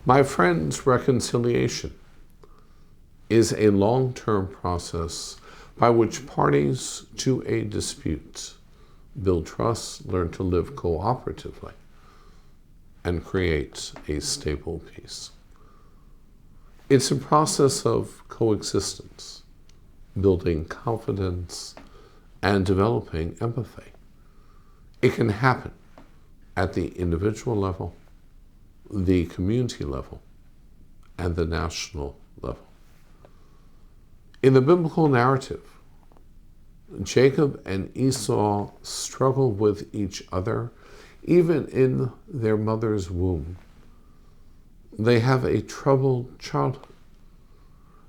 My friends, reconciliation is a long-term process by which parties to a dispute build trust, learn to live cooperatively, and create a stable peace. It's a process of coexistence, building confidence, and developing empathy. It can happen at the individual level, the community level, and the national level. In the biblical narrative, Jacob and Esau struggle with each other even in their mother's womb. They have a troubled childhood.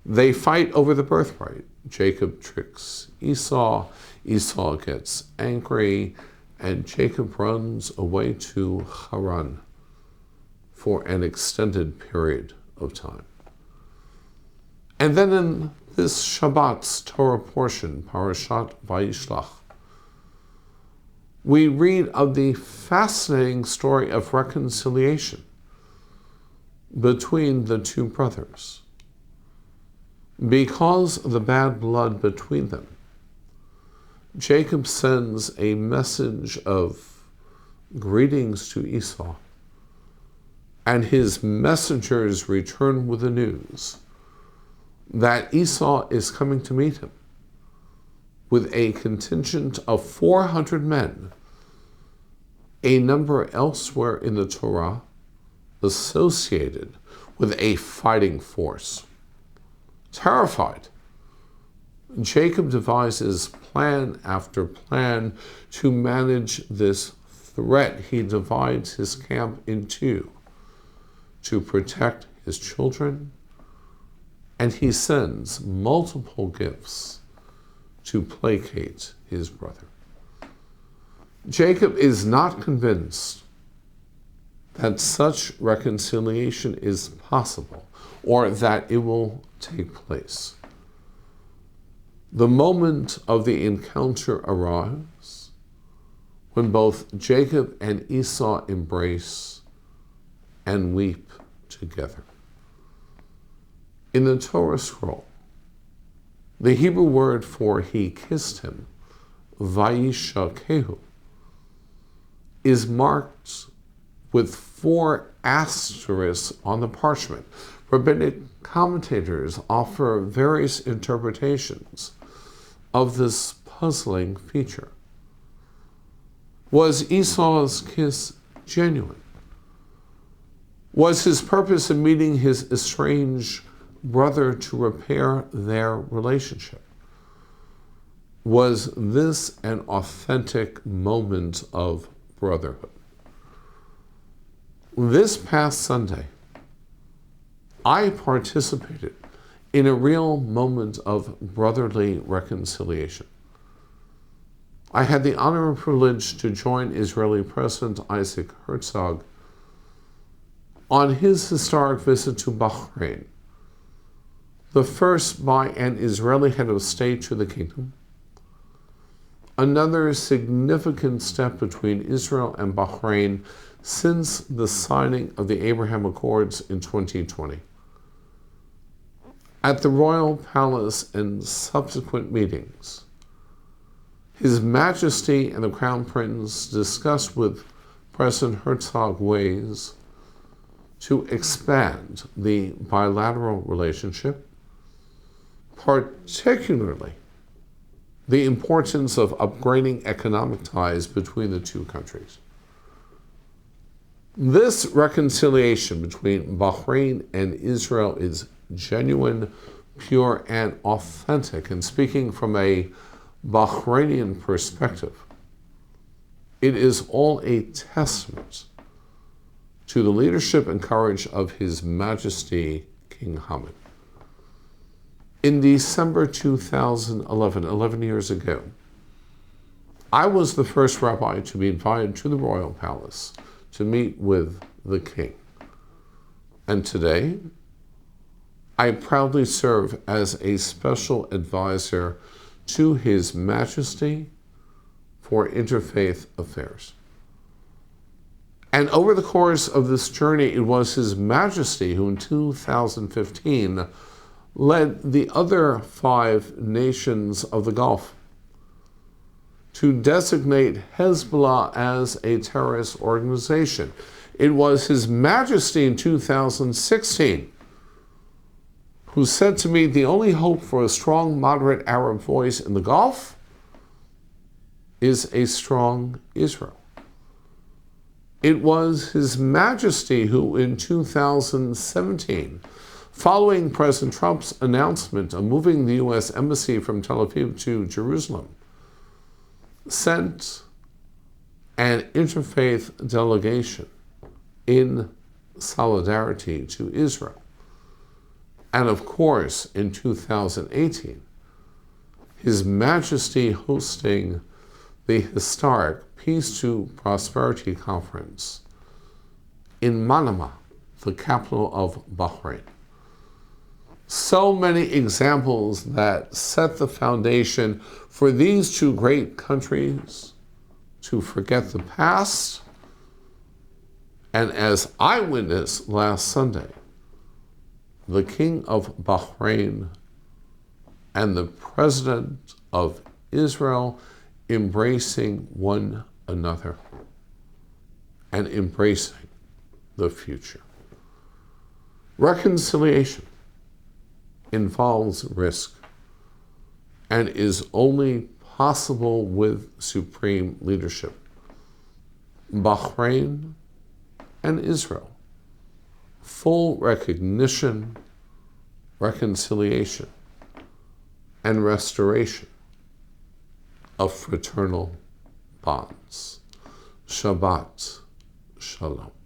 They fight over the birthright. Jacob tricks Esau. Esau gets angry, and Jacob runs away to Haran for an extended period of time. And then in this Shabbat's Torah portion, Parashat Vayishlach, we read of the fascinating story of reconciliation between the two brothers. Because of the bad blood between them, Jacob sends a message of greetings to Esau, and his messengers return with the news that Esau is coming to meet him with a contingent of 400 men, a number elsewhere in the Torah associated with a fighting force. Terrified, Jacob devises plan after plan to manage this threat. He divides his camp in two to protect his children, and he sends multiple gifts to placate his brother. Jacob is not convinced that such reconciliation is possible or that it will take place. The moment of the encounter arrives when both Jacob and Esau embrace and weep together. In the Torah scroll, the Hebrew word for he kissed him, vayishakehu, is marked with 4 asterisks on the parchment. Rabbinic commentators offer various interpretations of this puzzling feature. Was Esau's kiss genuine? Was his purpose in meeting his estranged brother to repair their relationship? Was this an authentic moment of brotherhood? This past Sunday, I participated in a real moment of brotherly reconciliation. I had the honor and privilege to join Israeli President Isaac Herzog on his historic visit to Bahrain, the first by an Israeli head of state to the kingdom, another significant step between Israel and Bahrain since the signing of the Abraham Accords in 2020. At the Royal Palace and subsequent meetings, His Majesty and the Crown Prince discussed with President Herzog ways to expand the bilateral relationship, particularly the importance of upgrading economic ties between the two countries. This reconciliation between Bahrain and Israel is genuine, pure, and authentic. And speaking from a Bahrainian perspective, it is all a testament to the leadership and courage of His Majesty King Hamad. In December 2011, 11 years ago, I was the first rabbi to be invited to the Royal Palace to meet with the King. And today, I proudly serve as a special advisor to His Majesty for Interfaith Affairs. And over the course of this journey, it was His Majesty who in 2015 led the other 5 nations of the Gulf to designate Hezbollah as a terrorist organization. It was His Majesty in 2016 who said to me, the only hope for a strong, moderate Arab voice in the Gulf is a strong Israel. It was His Majesty who in 2017, following President Trump's announcement of moving the U.S. Embassy from Tel Aviv to Jerusalem, sent an interfaith delegation in solidarity to Israel. And of course, in 2018, His Majesty hosting the historic Peace to Prosperity Conference in Manama, the capital of Bahrain. So many examples that set the foundation for these 2 great countries to forget the past. And as I witnessed last Sunday, the King of Bahrain and the President of Israel embracing one another and embracing the future. Reconciliation involves risk and is only possible with supreme leadership. Bahrain and Israel, full recognition, reconciliation, and restoration of fraternal bonds. Shabbat Shalom.